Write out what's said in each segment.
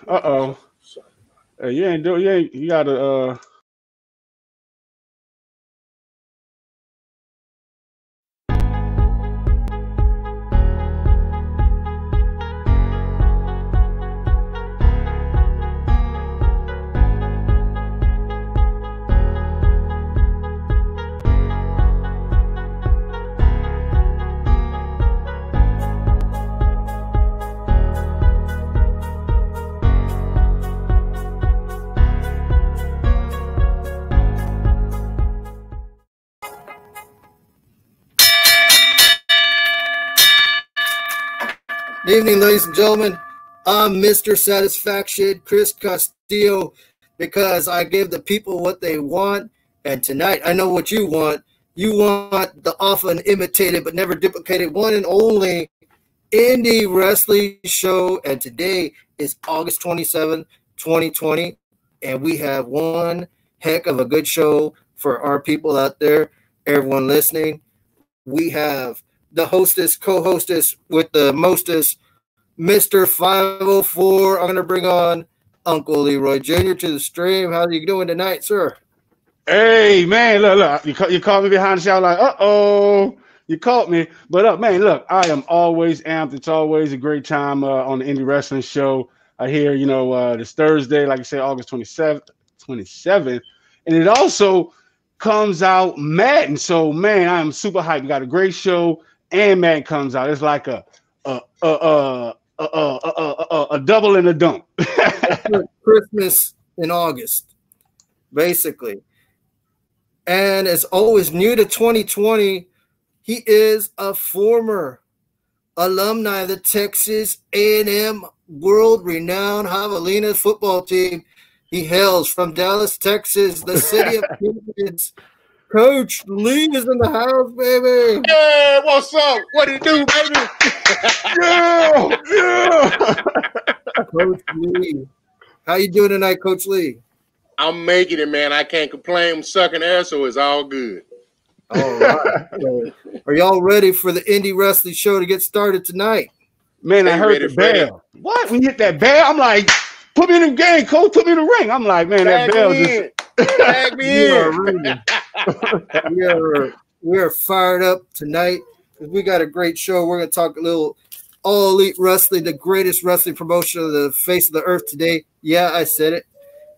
Uh-oh. You ain't doing. You gotta. Good evening, ladies and gentlemen. I'm Mr. Satisfaction, Chris Castillo, because I give the people what they want. And tonight, I know what you want. You want the often imitated but never duplicated one and only indie wrestling show. And today is August 27, 2020. And we have one heck of a good show for our people out there, everyone listening. We have the hostess, co-hostess with the mostest, Mr. 504. I'm going to bring on Uncle Leroy Jr. to the stream. How are you doing tonight, sir? Hey, man, look. You caught me behind the shower like, uh-oh. You caught me. But, man, look, I am always amped. It's always a great time on the Indie Wrestling Show. I hear, this Thursday, like I said, August 27th. And it also comes out Madden. So, man, I am super hyped. We got a great show, and Madden comes out. It's like a double and a dunk. Christmas in August, basically. And as always, new to 2020, he is a former alumni of the Texas A&M world-renowned Javelina football team. He hails from Dallas, Texas, the city of kids. Coach Lee is in the house, baby. Hey, what's up? What do you do, baby? Yeah. Coach Lee. How you doing tonight, Coach Lee? I'm making it, man. I can't complain. I'm sucking air, so it's all good. All right. Are y'all ready for the Indie Wrestling Show to get started tonight? Man, I heard the bell. What? When you hit that bell, I'm like, put me in the game, Coach. Put me in the ring. I'm like, man, that bell just... Tag me in. We are fired up tonight because we got a great show. We're going to talk a little All Elite Wrestling, the greatest wrestling promotion on the face of the earth today. Yeah, I said it.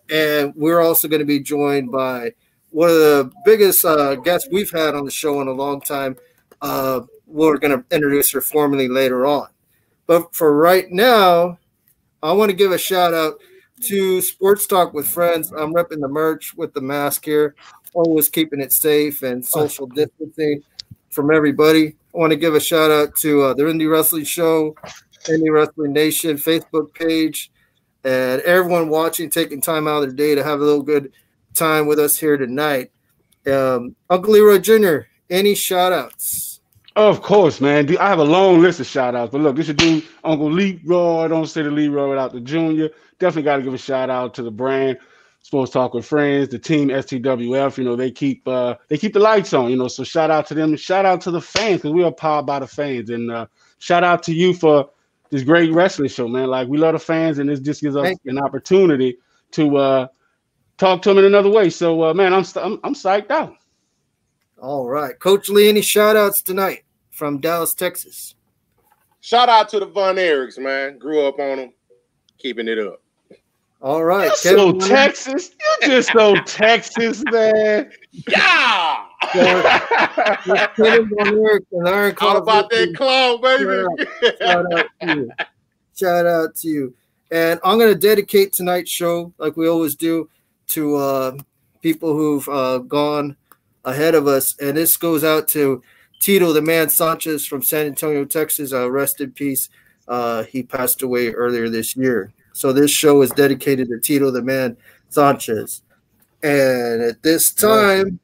And we're also going to be joined by one of the biggest guests we've had on the show in a long time. We're going to introduce her formally later on. But for right now, I want to give a shout out to Sports Talk with Friends. I'm repping the merch with the mask here, always keeping it safe and social distancing from everybody. I want to give a shout out to the Indie Wrestling Show, Indie Wrestling Nation Facebook page, and everyone watching, taking time out of their day to have a little good time with us here tonight. Uncle Leroy Jr., any shout outs? Of course, man. I have a long list of shout outs, but look, this should do Uncle Leroy. Don't say the Leroy without the Junior. Definitely got to give a shout out to the brand, Sports Talk with Friends, the team STWF. They keep the lights on. So shout out to them. Shout out to the fans because we are powered by the fans. And shout out to you for this great wrestling show, man. Like, we love the fans, and this just gives us an opportunity to talk to them in another way. So, man, I'm psyched out. All right, Coach Lee, any shout outs tonight from Dallas, Texas? Shout out to the Von Erichs, man. Grew up on them, keeping it up. All right, You're so Texas. You're just so Texas, man. Yeah. All about that clown, baby. Shout out to you. And I'm going to dedicate tonight's show, like we always do, to people who've gone ahead of us. And this goes out to Tito the Man Sanchez from San Antonio, Texas. Rest in peace. He passed away earlier this year. So this show is dedicated to Tito the Man Sanchez. And at this time,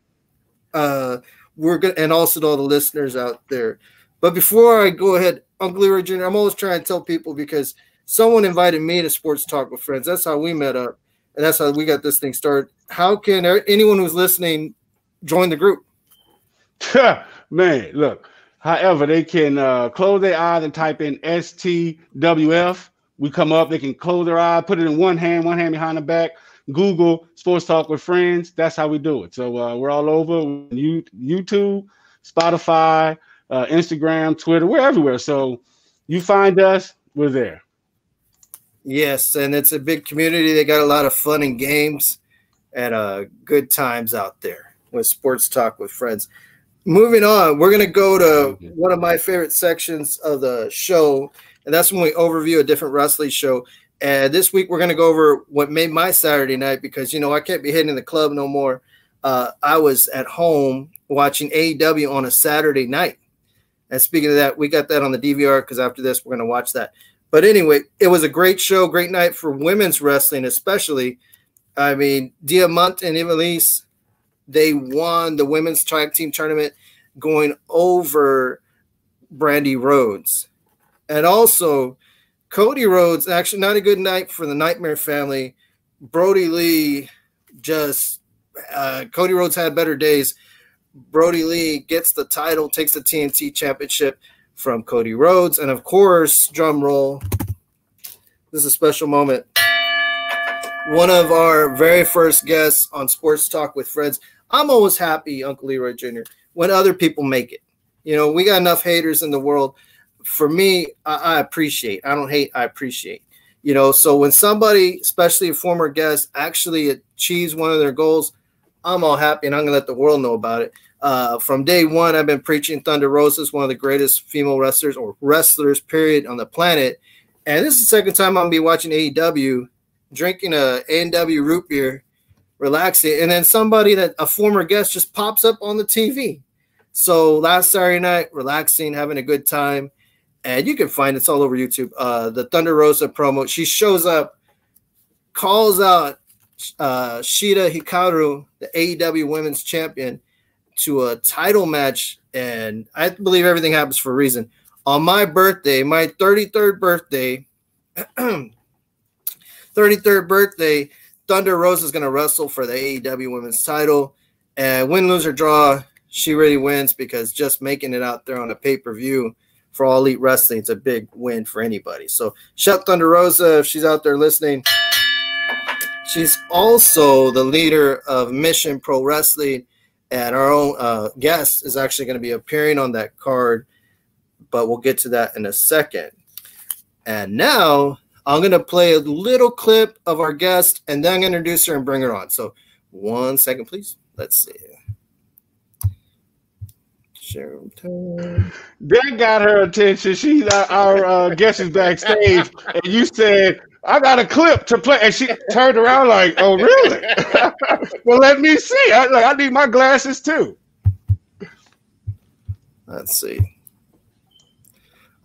we're going to, and also to all the listeners out there. But before I go ahead, Uncle Leroy Jr., I'm always trying to tell people because someone invited me to Sports Talk with Friends. That's how we met up. And that's how we got this thing started. How can anyone who's listening join the group? Man, look. However, they can close their eyes and type in STWF. We come up, they can close their eye, put it in one hand behind the back. Google Sports Talk with Friends. That's how we do it. So we're all over YouTube, Spotify, Instagram, Twitter. We're everywhere. So you find us, we're there. Yes, and it's a big community. They got a lot of fun and games and good times out there with Sports Talk with Friends. Moving on, we're going to go to one of my favorite sections of the show, and that's when we overview a different wrestling show. And this week, we're going to go over what made my Saturday night because, I can't be hitting the club no more. I was at home watching AEW on a Saturday night. And speaking of that, we got that on the DVR because after this, we're going to watch that. But anyway, it was a great show, great night for women's wrestling especially. I mean, Diamante and Ivelisse, they won the women's tag team tournament going over Brandy Rhodes. And also, Cody Rhodes, actually not a good night for the Nightmare family. Brody Lee Cody Rhodes had better days. Brody Lee gets the title, takes the TNT championship from Cody Rhodes. And of course, drum roll, this is a special moment. One of our very first guests on Sports Talk with Friends. I'm always happy, Uncle Leroy Jr., when other people make it. We got enough haters in the world. For me, I appreciate. I don't hate, I appreciate. So when somebody, especially a former guest, actually achieves one of their goals, I'm all happy, and I'm going to let the world know about it. From day one, I've been preaching Thunder Rosa is one of the greatest female wrestlers or wrestlers, period, on the planet. And this is the second time I'm going to be watching AEW, drinking a A&W root beer, relaxing, and then a former guest just pops up on the TV. So last Saturday night, relaxing, having a good time. And you can find it's all over YouTube. The Thunder Rosa promo. She shows up, calls out Shida Hikaru, the AEW Women's Champion, to a title match. And I believe everything happens for a reason. On my birthday, my 33rd birthday, 33rd birthday, Thunder Rosa is going to wrestle for the AEW Women's title. And win, lose, or draw, she really wins because just making it out there on a pay-per-view for All Elite Wrestling, it's a big win for anybody. So shout Thunder Rosa if she's out there listening. She's also the leader of Mission Pro Wrestling, and our own guest is actually going to be appearing on that card, but we'll get to that in a second. And now I'm going to play a little clip of our guest, and then I'm going to introduce her and bring her on. So 1 second, please. Let's see. That got her attention. She's our guest is backstage, and you said, I got a clip to play. And she turned around like, oh, really? Well, let me see. I need my glasses, too. Let's see.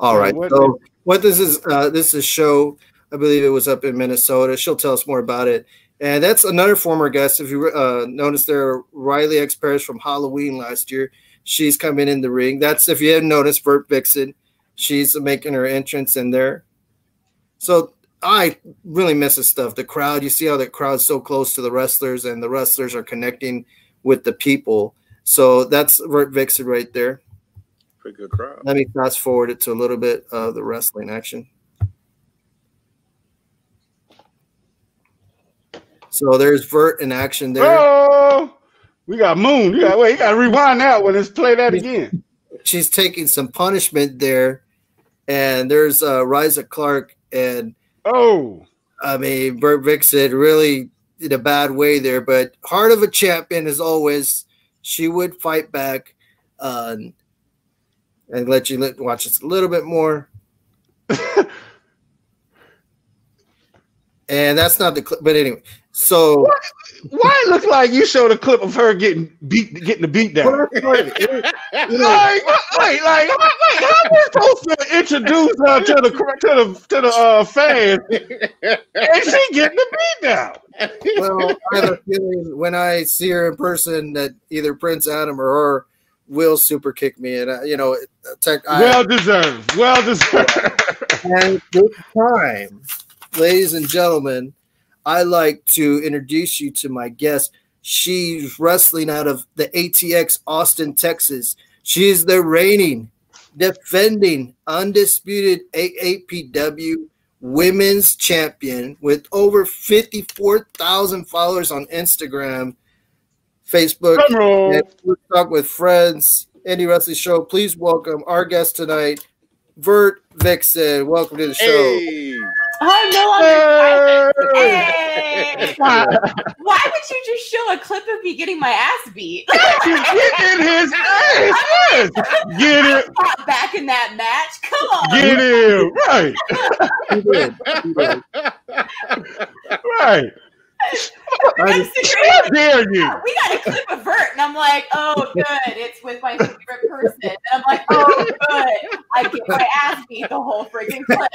All right. So what this is a show, I believe it was up in Minnesota. She'll tell us more about it. And that's another former guest. If you notice there, Riley X. Paris from Halloween last year. She's coming in the ring. That's, if you hadn't noticed, Vert Vixen. She's making her entrance in there. So I really miss this stuff. The crowd, you see how the crowd's so close to the wrestlers, and the wrestlers are connecting with the people. So that's Vert Vixen right there. Pretty good crowd. Let me fast forward it to a little bit of the wrestling action. So there's Vert in action there. Oh! We got Moon. You got to rewind that one. Let's play that again. She's taking some punishment there, and there's Ryza Clark, and I mean, Vert Vixen really in a bad way there, but heart of a champion as always. She would fight back, and let you watch this a little bit more. And that's not the clip, but anyway. So why it look like you showed a clip of her getting the beat down? Like, how are we supposed to introduce her to the fans? And she getting the beat down. Well, I have a feeling when I see her in person that either Prince Adam or her will super kick me, and well deserved. And this time, ladies and gentlemen, I like to introduce you to my guest. She's wrestling out of the ATX Austin, Texas. She is the reigning, defending, undisputed AAPW women's champion with over 54,000 followers on Instagram, Facebook, and Talk with Friends, Indie Wrestling Show. Please welcome our guest tonight, Vert Vixen. Welcome to the show. Hey. I'm no longer Hey! Why would you just show a clip of me getting my ass beat? Getting his ass. Yes. Get it. Back in that match. Come on. Get him. Right. He did. Right. How dare you? We got a clip of Vert, and I'm like, oh, good. It's with my favorite person. And I'm like, oh, good. I get my ass beat the whole freaking clip.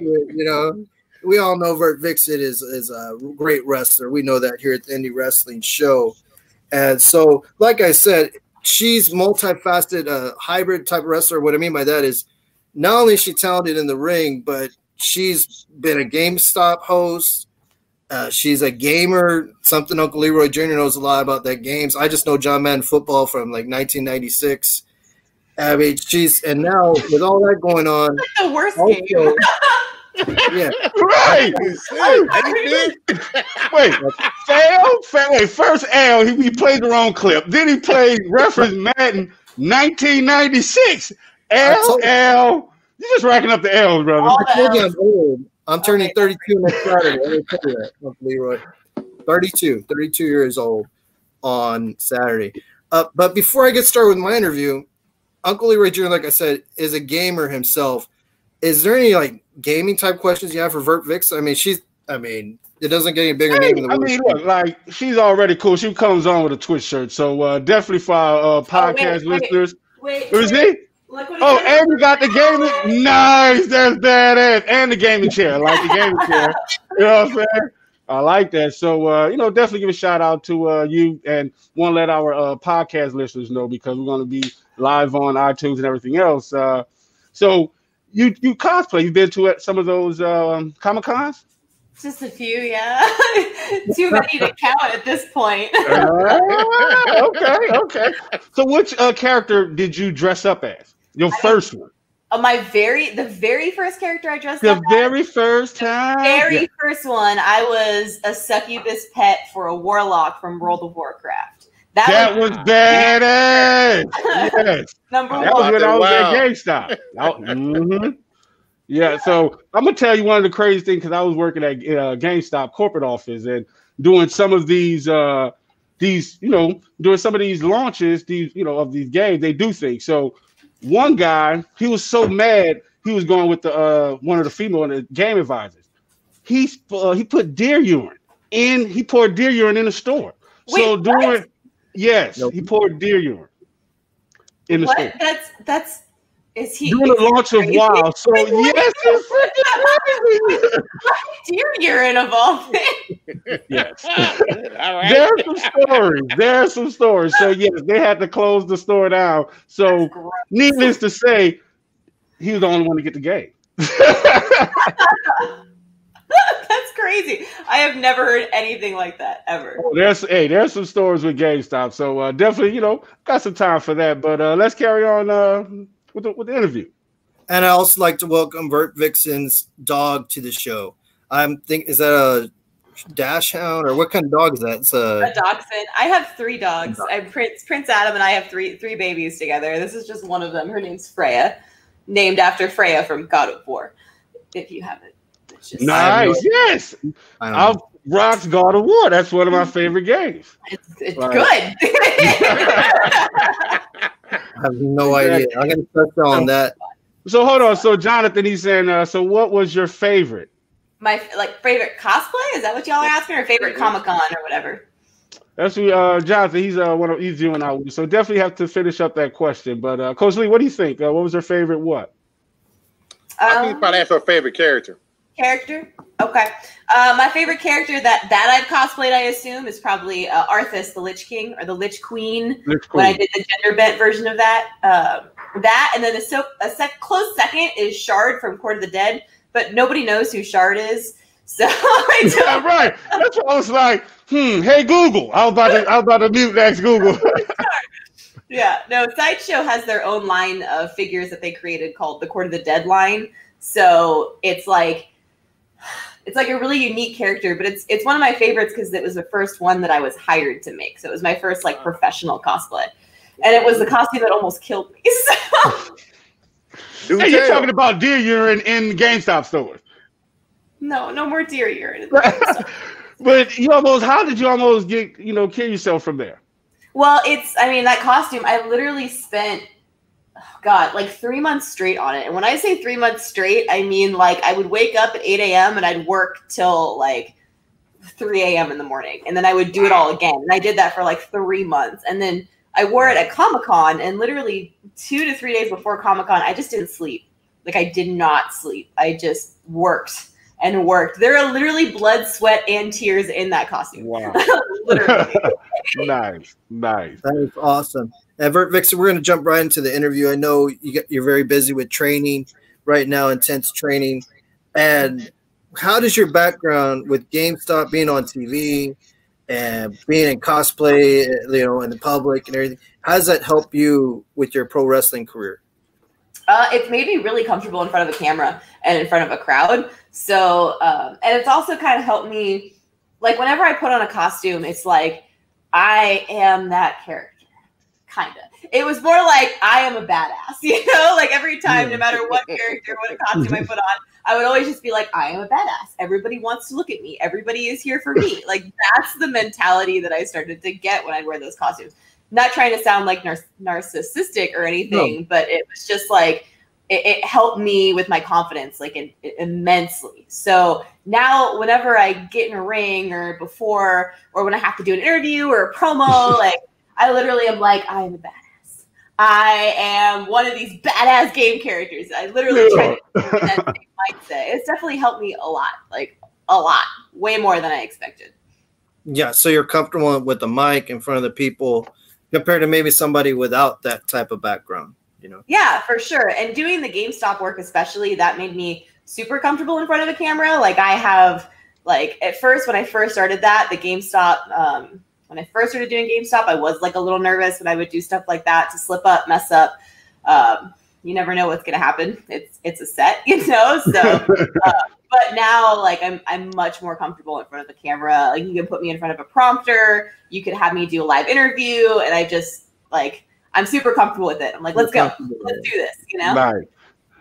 You know, we all know Vert Vixen is a great wrestler. We know that here at the Indie Wrestling Show. And so, like I said, she's multifaceted, hybrid type of wrestler. What I mean by that is not only is she talented in the ring, but she's been a GameStop host. She's a gamer, something Uncle Leroy Jr. knows a lot about that games. I just know John Madden football from like 1996. I mean, and now with all that going on, the worst also, game. Yeah. Right. Wait, first L, he played the wrong clip. Then he played reference Madden 1996. L. You're just racking up the L's, brother. I told you I'm old. I'm turning 32 next Saturday. Let me tell you that, Uncle Leroy. 32 years old on Saturday. But before I get started with my interview, Uncle Leroy Jr., like I said, is a gamer himself. Is there any like gaming type questions you have for Vert Vixen? I mean, it doesn't get any bigger name in the world. I mean, look, like she's already cool. She comes on with a Twitch shirt, so definitely for our podcast listeners. Wait. And we got the gaming. Nice, that's badass, and the gaming chair. I like the gaming chair. You know what I'm saying? I like that. So, definitely give a shout out to you, and want to let our podcast listeners know because we're going to be live on iTunes and everything else. So you cosplay. You've been to some of those Comic Cons? Just a few, yeah. Too many to count at this point. Okay. So which character did you dress up as? Your first one? The very first character I dressed up as? The very first time? The very first one, I was a succubus pet for a warlock from World of Warcraft. That was badass. Yes. Number one. That was when I was at GameStop. Yeah, so I'm gonna tell you one of the crazy things because I was working at GameStop corporate office and doing some of these doing some of these launches, of these games. They do things. So one guy, he was so mad, he was going with the one of the female game advisors. He put deer urine in. He poured deer urine in the store. Wait, he poured deer urine in the store. That's. Is he doing the launch of WoW? So yes, it's freaking crazy. Deer urine of all things. Yes. All right. There are some stories. So yes, they had to close the store down. So needless to say, he was the only one to get the game. That's crazy. I have never heard anything like that ever. There's some stories with GameStop. So definitely, got some time for that. But let's carry on. With the interview. And I also like to welcome Vert Vixen's dog to the show. Is that a dachshund or what kind of dog is that? It's a dachshund. I have 3 dogs. Prince Adam and I have three babies together. This is just one of them. Her name's Freya, named after Freya from God of War. If you haven't, it's just nice. Yes, I've rocked God of War. That's one of my favorite games. It's good. I have no idea. I'm going to touch on that. So hold on. So Jonathan, he's saying, so what was your favorite? My favorite cosplay? Is that what y'all are asking? Or favorite Comic-Con or whatever? That's Jonathan. He's you and I. So definitely have to finish up that question. But Coach Lee, what do you think? What was her favorite? What? I think you probably asked her favorite character. Character? Okay. My favorite character that I've cosplayed, I assume, is probably Arthas, the Lich King, or the Lich Queen. When I did the gender bent version of that. And then a close second is Shard from Court of the Dead, but nobody knows who Shard is. So right. That's what I was like. Hey Google. I was about to mute next Google. Yeah. No, Sideshow has their own line of figures that they created called the Court of the Dead line. So it's like a really unique character, but it's one of my favorites because it was the first one that I was hired to make. So it was my first like professional cosplay, and it was the costume that almost killed me. So. Hey, you're talking about deer urine in GameStop stores. No more deer urine. But how did you almost get, kill yourself from there? Well, that costume, I literally spent, like 3 months straight on it. And when I say 3 months straight, I mean like I would wake up at 8 a.m. and I'd work till like 3 a.m. in the morning. And then I would do it all again. And I did that for like 3 months. And then I wore it at Comic-Con, and literally 2 to 3 days before Comic-Con, I just didn't sleep. Like I did not sleep. I just worked and worked. There are literally blood, sweat, and tears in that costume. Wow. Literally. Nice. That is awesome. And Vixen, we're going to jump right into the interview. I know you're very busy with training right now, intense training. And how does your background with GameStop, being on TV and being in cosplay, in the public and everything, how does that help you with your pro wrestling career? It's made me really comfortable in front of a camera and in front of a crowd. So, and it's also kind of helped me, like whenever I put on a costume, it's like, I am that character, kind of. It was more like, I am a badass, like every time, no matter what character, what costume I put on, I would always just be like, I am a badass. Everybody wants to look at me. Everybody is here for me. Like that's the mentality that I started to get when I wear those costumes. Not trying to sound like narcissistic or anything, but it was just like, it helped me with my confidence, like immensely. So now whenever I get in a ring or before, or when I have to do an interview or a promo, like I literally am like, I am a badass. I am one of these badass game characters. I literally try to do that same mindset. It's definitely helped me a lot, like a lot, way more than I expected. Yeah. So you're comfortable with the mic in front of the people compared to maybe somebody without that type of background, Yeah, for sure. And doing the GameStop work, especially, that made me super comfortable in front of a camera. Like I have, like at first, when I first started the GameStop, when I first started doing GameStop, I was like a little nervous when I would do stuff like that to slip up, mess up. You never know what's going to happen. It's a set, so, but now like I'm much more comfortable in front of the camera. Like you can put me in front of a prompter, you could have me do a live interview, and I just like, I'm super comfortable with it. I'm like, let's go. Let's do this, Right.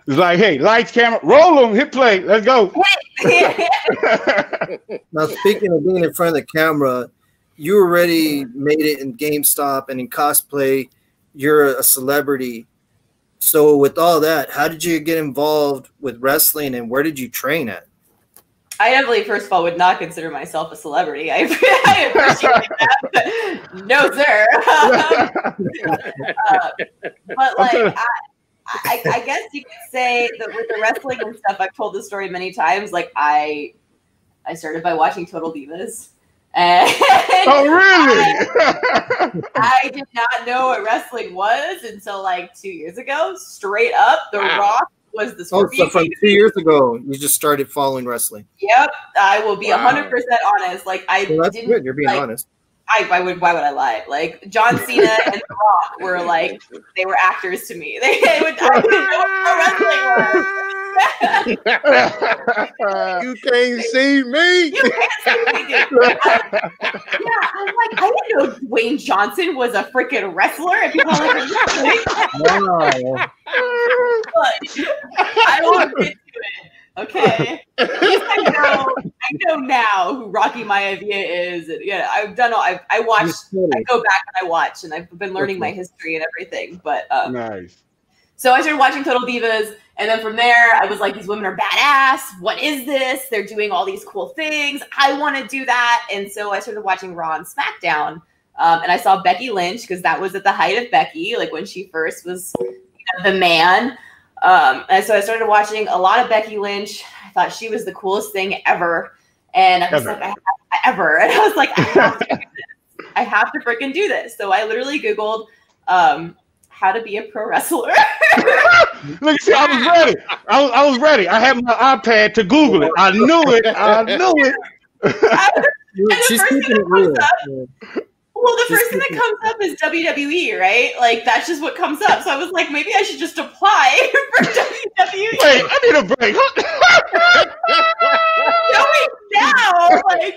It's like, hey, lights, camera, roll them, hit play, let's go. Now, speaking of being in front of the camera, you already made it in GameStop and in cosplay. You're a celebrity. So with all that, how did you get involved with wrestling, and where did you train at? I definitely, first of all, would not consider myself a celebrity. I appreciate that, but no, sir. But like, I guess you could say that with the wrestling and stuff, I've told this story many times. Like I started by watching Total Divas. And oh, really? I did not know what wrestling was until like 2 years ago. Straight up, The Rock was the Scorpion. So from 2 years ago, you just started following wrestling. Yep, I will be 100% honest. Like I that's didn't. Good. You're being honest. Why would I lie? Like John Cena and The Rock were like, they were actors to me. I didn't know what wrestling was. You can't see me. You can't see me, dude. I'm like, I didn't know Dwayne Johnson was a freaking wrestler. And people are like, wow. I won't get to it. Okay. At least I know now who Rocky Maivia is. And, yeah, I've done all. I watched. I go back and I watch, and I've been learning my history and everything. But nice. So I started watching Total Divas, and then from there, I was like, these women are badass. What is this? They're doing all these cool things. I want to do that. And so I started watching Raw and SmackDown, and I saw Becky Lynch, because that was at the height of Becky, like when she first was the man. And so I started watching a lot of Becky Lynch. I thought she was the coolest thing ever. And I was like, And I was like, I have to do this. I have to freaking do this. So I literally Googled how to be a pro wrestler. Look, see, I was ready. I was ready. I had my iPad to Google it. I knew it. She's keeping it real. Well, the first thing that comes up is WWE, right? Like, that's just what comes up. So I was like, maybe I should just apply for WWE. Wait, I need a break. Going now, like.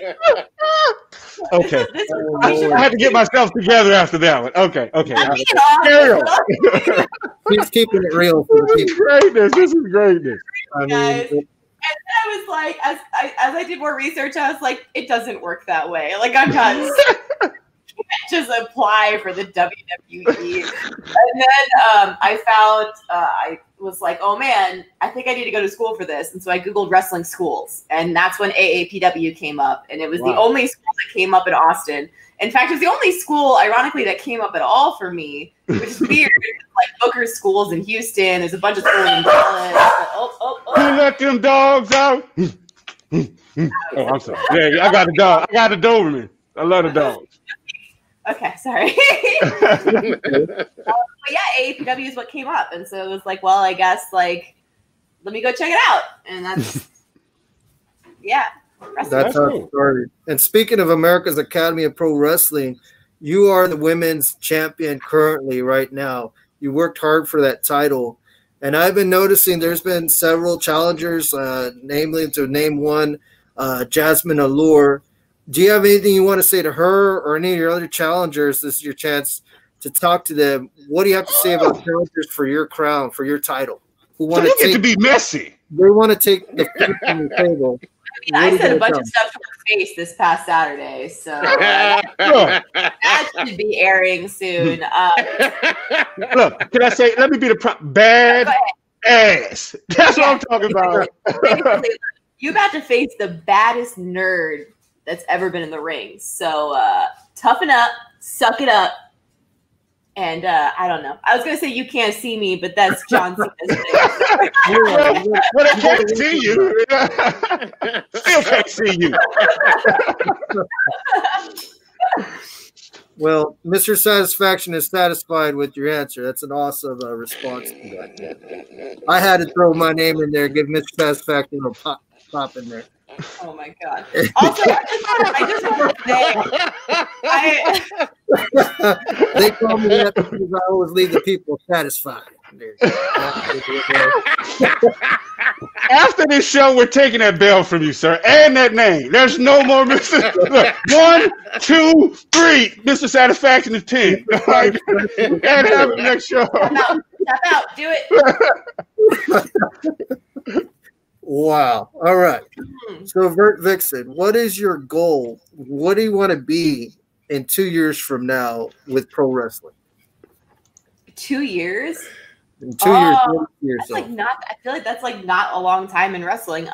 Okay. I had to get myself together after that one. Okay. Carry on. He's keeping it real for the people. This is greatness. And I was like, as I did more research, I was like, it doesn't work that way. Like, I'm not just apply for the WWE. And then I found, I was like, oh man, I think I need to go to school for this. And so I Googled wrestling schools. And that's when AAPW came up. And it was the only school that came up in Austin. In fact, it was the only school, ironically, that came up at all for me, which is weird. Like Booker's schools in Houston. There's a bunch of schools in Dallas. Who let them dogs out? Oh, I'm sorry. Yeah, I got a dog. I got a Doberman. I love the dogs. Okay, sorry. But yeah, AAPW is what came up. And so it was like, well, I guess, like, let me go check it out. And that's, yeah. That's how it started. And speaking of America's Academy of Pro Wrestling, you are the women's champion currently right now. You worked hard for that title. And I've been noticing there's been several challengers, namely to name one, Jasmine Allure. Do you have anything you want to say to her or any of your other challengers? This is your chance to talk to them. What do you have to say about challengers for your crown, for your title? Who want to get to be messy? They want to take the food from the table. I said a bunch of stuff to her face this past Saturday, so that should be airing soon. Look, can I say? Let me be the bad ass. That's what I'm talking about. You about to face the baddest nerd that's ever been in the ring. So toughen up, suck it up. And I don't know. I was gonna say you can't see me, but that's John Cena's thing. Well, I can't see you. Still can't see you. Well, Mr. Satisfaction is satisfied with your answer. That's an awesome response to that. I had to throw my name in there, give Mr. Satisfaction a pop in there. Oh my God! Also, I just want to say, they call me that because I always leave the people satisfied. After this show, we're taking that bell from you, sir, and that name. There's no more Mr. Look, 1, 2, 3. Mr. Satisfaction is 10. All right. And have the next show. Step out. Do it. Wow. All right. So, Vert Vixen, what is your goal? What do you want to be in 2 years from now with pro wrestling? 2 years? In 2 years. That's like not. I feel like that's like not a long time in wrestling. It's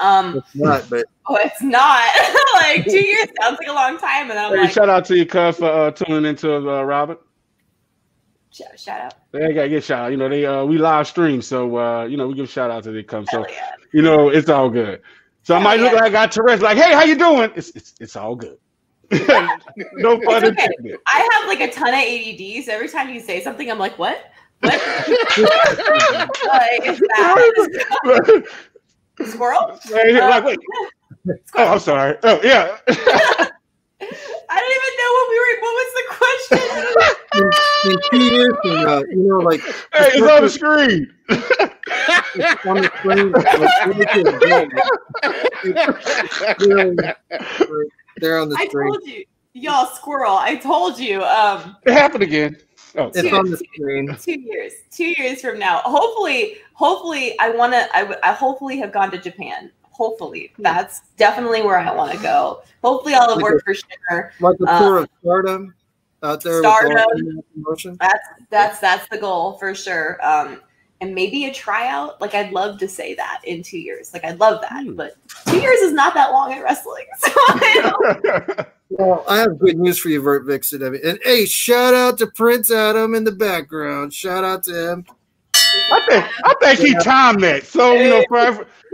not, but it's not. Like 2 years sounds like a long time, and I'm like, shout out to you, cuz, for tuning into Robert. Shout out. They gotta get shout out. You know, we live stream, so we give a shout out to the come. So yeah. It's all good. So I might look like I got Tourette's, like, hey, how you doing? It's all good. No fun intended. I have like a ton of ADD, so every time you say something, I'm like, what? Like, is that squirrel? Like, wait. Oh, I'm sorry. Oh, yeah. I don't even know what was the question? in 2 years from now, like, hey, it's on the screen. It's on the screen. They're on the screen. I told you, y'all, squirrel. I told you. It happened again. Oh, it's on the screen. 2 years. 2 years from now. Hopefully, I hopefully have gone to Japan. Hopefully, that's definitely where I want to go. Hopefully, I'll have worked for Shimmer. Like the tour of Stardom out there. Stardom. That's the goal for sure. And maybe a tryout. Like, I'd love to say that in 2 years. Like, I'd love that. But 2 years is not that long in wrestling. So Well, I have good news for you, Vert Vixen. And hey, shout out to Prince Adam in the background. Shout out to him. I think he timed that. So,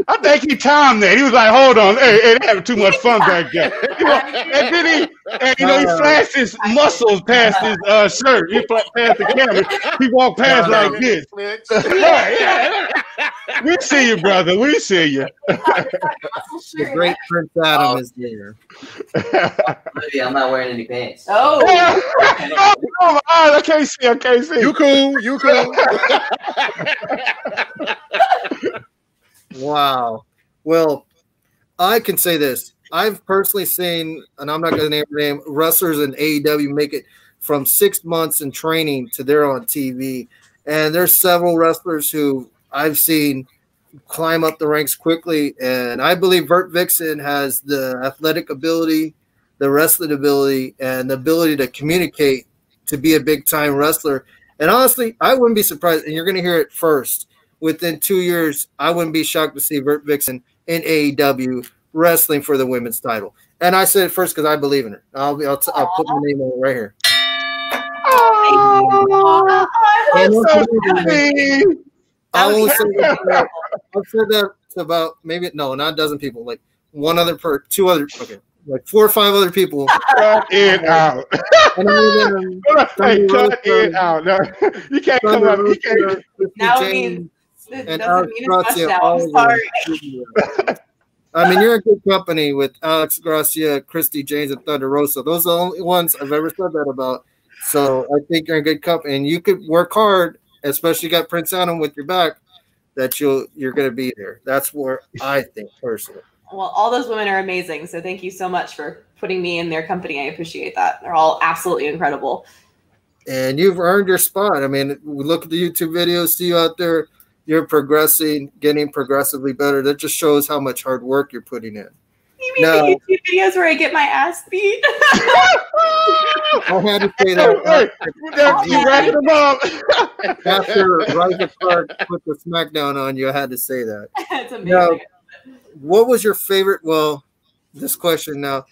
I think he timed that. He was like, hold on. Hey, they having too much fun back there. And then he flashed his muscles past his shirt. He flashed past the camera. He walked past like this. We see you, brother. We see you. The great Prince Adam is there. Maybe I'm not wearing any pants. Oh. Oh my God, I can't see. I can't see. You cool. You cool. Wow. Well, I can say this. I've personally seen, and I'm not going to name their name, wrestlers in AEW make it from 6 months in training to they're on TV. And there's several wrestlers who I've seen climb up the ranks quickly. And I believe Vert Vixen has the athletic ability, the wrestling ability, and the ability to communicate to be a big-time wrestler. And honestly, I wouldn't be surprised, and you're going to hear it first. Within 2 years, I wouldn't be shocked to see Vert Vixen in AEW wrestling for the women's title. And I said it first because I believe in her. I'll put my name on it right here. I've said that to about maybe not a dozen people, like two other, okay, like 4 or 5 other people. Cut it out. Hey, cut it out. No, you can't come up. You can't. Now it means it doesn't mean as much now. I'm sorry. I mean, you're in good company with Alex Gracia, Christy James, and Thunder Rosa. Those are the only ones I've ever said that about. So I think you're in good company, and you could work hard, especially you got Prince Adam with your back, that you're going to be there. That's where I think personally. Well, all those women are amazing. So thank you so much for putting me in their company. I appreciate that. They're all absolutely incredible. And you've earned your spot. I mean, we look at the YouTube videos, see you out there. You're progressing, getting progressively better. That just shows how much hard work you're putting in. You mean the YouTube videos where I get my ass beat? I had to say that. You wrapped them up. After Rise of Clark put the smackdown on you, I had to say that. That's amazing. Now, what was your favorite? Well, this question now.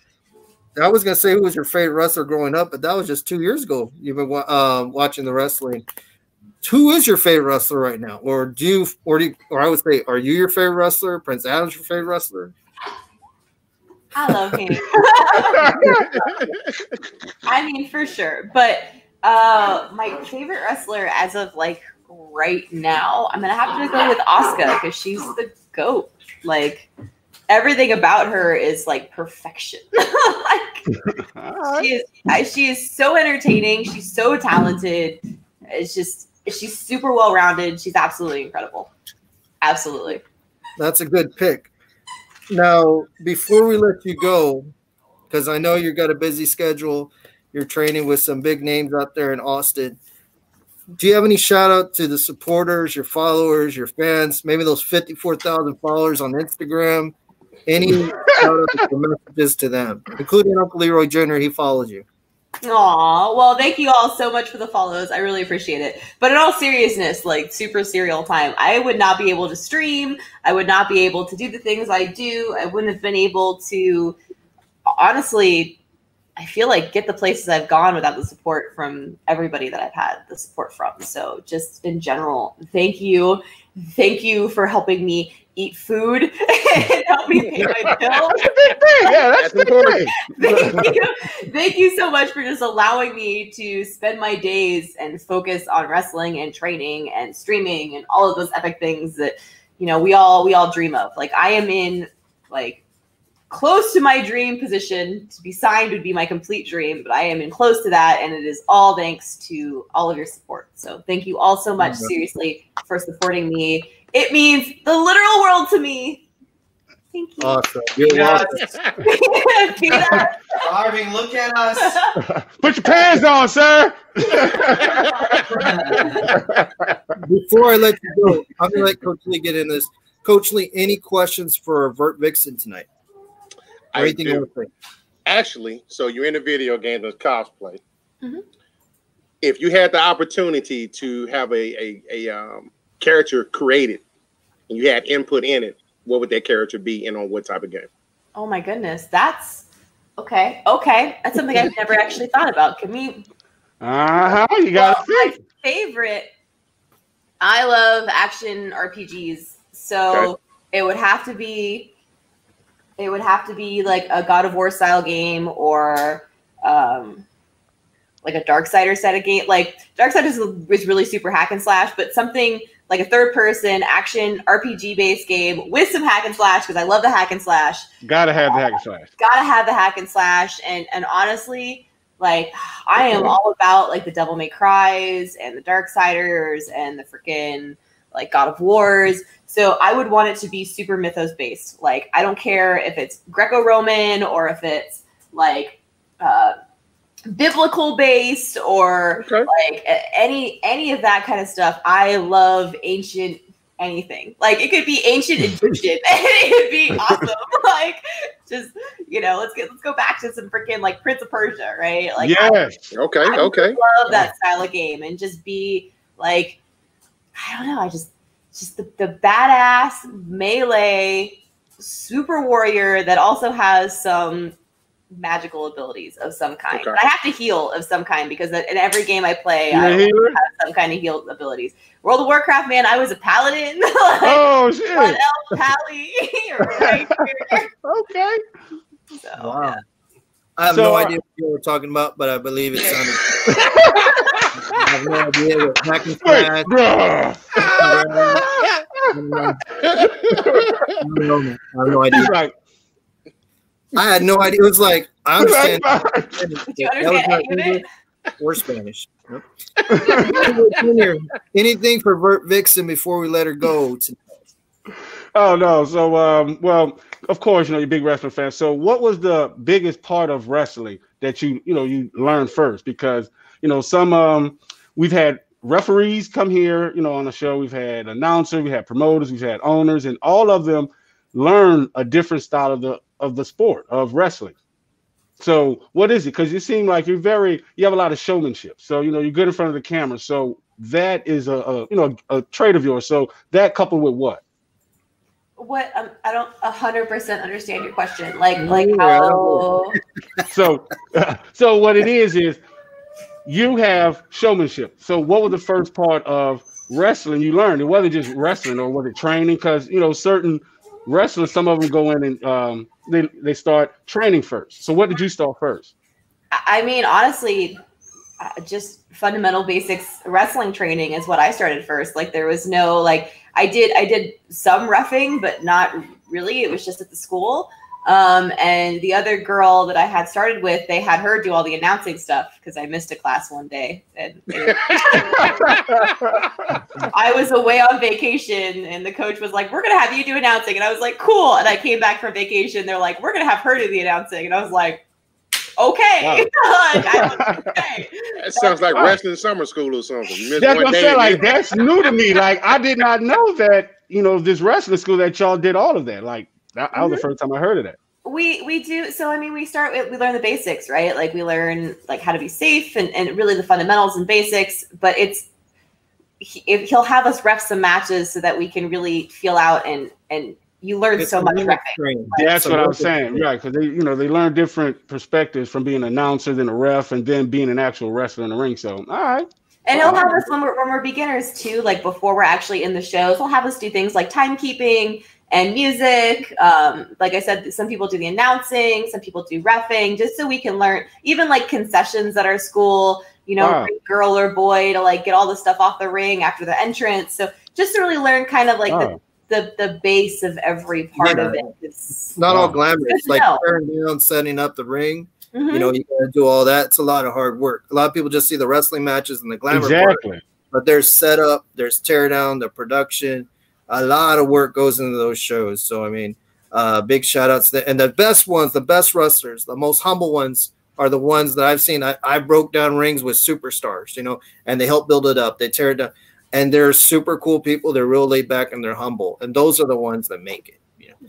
I was gonna say who was your favorite wrestler growing up, but that was just 2 years ago. You've been watching the wrestling. Who is your favorite wrestler right now? Or I would say, are you your favorite wrestler? Prince Adam's your favorite wrestler? I love him. I mean, for sure. But my favorite wrestler as of like right now, I'm gonna have to go with Asuka because she's the GOAT. Like everything about her is like perfection. Like she is so entertaining. She's so talented. She's super well rounded. She's absolutely incredible. Absolutely. That's a good pick. Now, before we let you go, because I know you've got a busy schedule, you're training with some big names out there in Austin. Do you have any shout out to the supporters, your followers, your fans, maybe those 54,000 followers on Instagram? Any shout outs or messages to them, including Uncle Leroy Jr., he follows you. Aw, well, thank you all so much for the follows. I really appreciate it. But in all seriousness, like super serial time, I would not be able to stream. I would not be able to do the things I do. I wouldn't have been able to, honestly, I feel like get the places I've gone without the support from everybody that I've had the support from. So just in general, thank you. Thank you for helping me eat food and help me pay my bills. That's a big thing. Yeah, that's a big thing. Thank you so much for just allowing me to spend my days and focus on wrestling and training and streaming and all of those epic things that, you know, we all dream of. Like I am in like close to my dream position. To be signed would be my complete dream, but I am in close to that, and it is all thanks to all of your support. So thank you all so much, seriously, for supporting me. It means the literal world to me. Thank you. Awesome. You're welcome. Harvey, look at us. Put your pants on, sir. Before I let you go, I'm going to let Coach Lee get in this. Coach Lee, any questions for Vert Vixen tonight? I do. Actually, so you're in the video games and cosplay. Mm-hmm. If you had the opportunity to have a character created and you had input in it, what would that character be and on what type of game? Oh my goodness, that's okay. That's something I've never actually thought about. Can we? You got my favorite. I love action RPGs, so it would have to be. It would have to be like a God of War style game or like a Darksider set of game. Like Darksider is really super hack and slash, but something like a third-person action RPG-based game with some hack and slash, because I love the hack and slash. Gotta have the hack and slash. Gotta have the hack and slash, and honestly, like I am all about like the Devil May Cries and the Darksiders and the freaking like God of Wars. So I would want it to be super mythos based. Like I don't care if it's Greco-Roman or if it's like biblical based or like any of that kind of stuff. I love ancient anything. Like it could be ancient Egyptian and it would be awesome. Like just, you know, let's go back to some freaking like Prince of Persia, right? Like yes. I love that style of game and just be like, I don't know, I just the badass melee super warrior that also has some magical abilities of some kind. But I have to heal of some kind because in every game I play, I have some kind of heal abilities. World of Warcraft, man, I was a paladin. Like, oh shit! Elf Pally. Right here. Okay. So, wow. Yeah. I have no idea what you were talking about, but I believe it sounded. I have no idea what hack and slash. I have no idea. Right. I had no idea. It was like I understand. Did you understand any of it? Or Spanish. Nope. Anything for Vert Vixen before we let her go? Oh no! So, well, of course, you know you're a big wrestling fan. So, what was the biggest part of wrestling that you learned first? Because some we've had referees come here, on the show. We've had announcers, we had promoters, we've had owners, and all of them learn a different style of the sport of wrestling. So what is it? Because you seem like you have a lot of showmanship. So, you're good in front of the camera. So that is a trait of yours. So that coupled with what? What? I don't 100% understand your question. Like how? So what it is you have showmanship. So what was the first part of wrestling you learned? It wasn't just wrestling, or was it training? Because, certain wrestlers, some of them go in and they start training first. So what did you start first? I mean, honestly, just fundamental basics wrestling training is what I started first. Like there was no I did some reffing, but not really. It was just at the school. And the other girl that I had started with, they had her do all the announcing stuff because I missed a class one day. And I was away on vacation and the coach was like, we're going to have you do announcing. And I was like, cool. And I came back from vacation. They're like, we're going to have her do the announcing. And I was like, okay. Wow. Okay. That sounds like wrestling summer school or something. That's what I'm saying. Like, that's new to me. Like, I did not know that, this wrestling school that y'all did all of that. Like, that was the first time I heard of that. We do. So, I mean, we learn the basics, right? Like we learn how to be safe and really the fundamentals and basics, but he'll have us ref some matches so that we can really feel out and you learn so much refing. That's what I was saying. Right. Cause they learn different perspectives from being an announcer than a ref and then being an actual wrestler in the ring. So, all right. And he'll have us when we're beginners too, like before we're actually in the shows, he'll have us do things like timekeeping and music. Like I said, some people do the announcing, some people do reffing, just so we can learn even like concessions at our school, girl or boy to get all the stuff off the ring after the entrance. So just to really learn kind of the base of every part of it. It's not all glamorous, like tearing down, setting up the ring. Mm-hmm. You gotta do all that. It's a lot of hard work. A lot of people just see the wrestling matches and the glamour part, but there's setup, there's tear down, the production. A lot of work goes into those shows. So, I mean, big shout outs. And the best ones, the best wrestlers, the most humble ones are the ones that I've seen. I broke down rings with superstars, and they help build it up. They tear it down. And they're super cool people. They're real laid back and they're humble. And those are the ones that make it.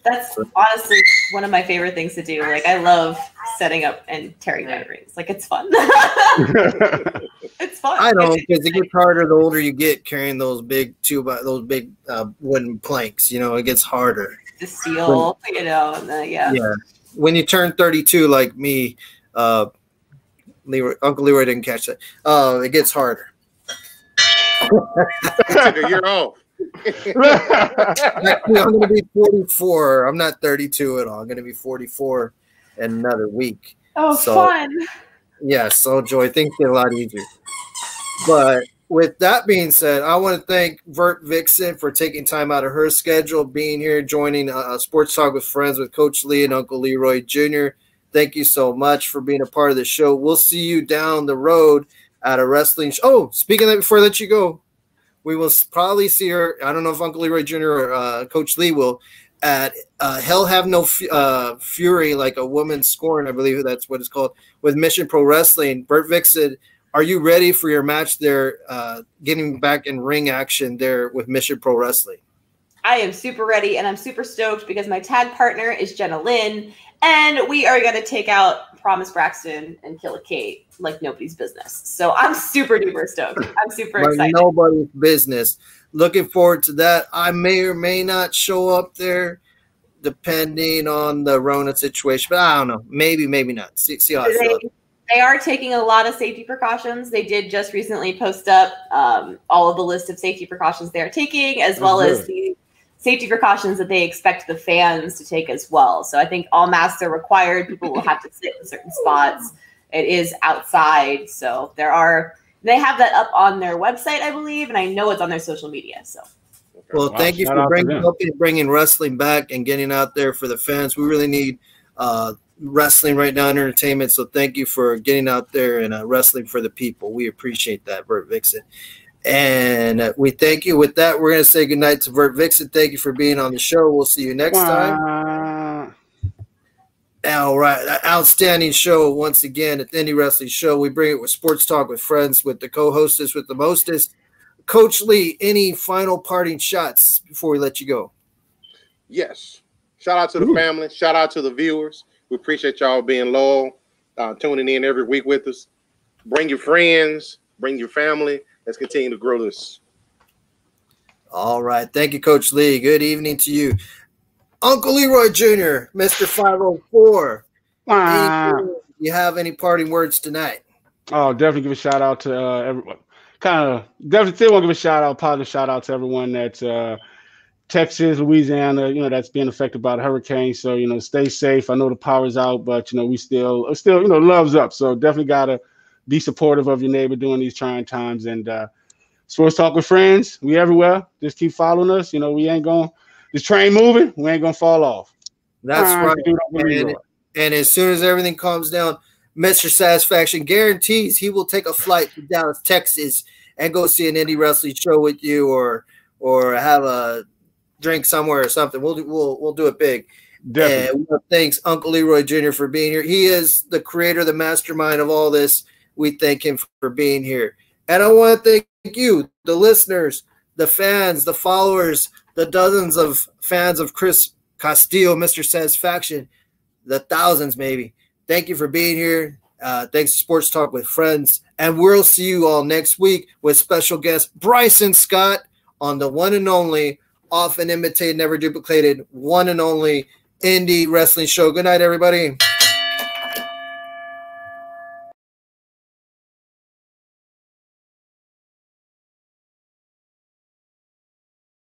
That's honestly one of my favorite things to do. Like, I love setting up and tearing down rings. Like, it's fun. It's fun. I know, because it gets harder the older you get carrying those big wooden planks. It gets harder. The steel, yeah. When you turn 32, like me, Uncle Leroy didn't catch that. It gets harder. Took a year off. I'm going to be 44. I'm not 32 at all. I'm going to be 44 in another week. Oh, fun. Yes, so Joy, things get a lot easier. But with that being said, I want to thank Vert Vixen for taking time out of her schedule, being here, joining Sports Talk with Friends with Coach Lee and Uncle Leroy Jr. Thank you so much for being a part of the show. We'll see you down the road at a wrestling show. Oh, speaking of that, before I let you go, we will probably see her. I don't know if Uncle Leroy Jr. or Coach Lee will at Hell Have No Fury, like a woman scorn, I believe that's what it's called, with Mission Pro Wrestling. Vert Vixen, are you ready for your match there, getting back in ring action there with Mission Pro Wrestling? I am super ready, and I'm super stoked because my tag partner is Jenna Lynn, and we are going to take out Promise Braxton and Killer Kate like nobody's business. So I'm super duper stoked. I'm super excited. Nobody's business. Looking forward to that. I may or may not show up there depending on the Rona situation, but I don't know. Maybe, maybe not. See how I feel. They are taking a lot of safety precautions. They did just recently post up all of the list of safety precautions they're taking, as well as the safety precautions that they expect the fans to take as well. So I think all masks are required. People will have to sit in certain spots. It is outside. So they have that up on their website, I believe, and I know it's on their social media. So. Well, thank you for bringing wrestling back and getting out there for the fans. We really need wrestling right now in entertainment. So thank you for getting out there and wrestling for the people. We appreciate that, Vert Vixen. And we thank you. With that, we're going to say goodnight to Vert Vixen. Thank you for being on the show. We'll see you next time. All right. Outstanding show once again at the Indie Wrestling Show. We bring it with Sports Talk with Friends, with the co-hostess, with the mostest. Coach Lee, any final parting shots before we let you go? Yes. Shout out to the family. Shout out to the viewers. We appreciate y'all being loyal, tuning in every week with us. Bring your friends. Bring your family. Let's continue to grow this. All right. Thank you, Coach Lee. Good evening to you. Uncle Leroy Jr., Mr. 504. You have any parting words tonight? Oh, definitely give a shout out to everyone. Definitely still want to give a shout out, positive shout out to everyone that's Texas, Louisiana, that's being affected by the hurricane. So, stay safe. I know the power's out, but, we still, love's up. So definitely got to be supportive of your neighbor during these trying times. And Sports Talk with Friends, we everywhere. Just keep following us. We ain't going, this train moving, we ain't going to fall off. That's right. And as soon as everything calms down, Mr. Satisfaction guarantees he will take a flight to Dallas, Texas, and go see an indie wrestling show with you, or have a drink somewhere or something. We'll do it big. Definitely. And thanks Uncle Leroy Jr. for being here. He is the creator, the mastermind of all this. We thank him for being here. And I want to thank you, the listeners, the fans, the followers, the dozens of fans of Chris Castillo, Mr. Satisfaction, the thousands maybe. Thank you for being here. Thanks to Sports Talk with Friends. And we'll see you all next week with special guest Bryson Scott on the one and only, often imitated, never duplicated, one and only Indie Wrestling Show. Good night, everybody.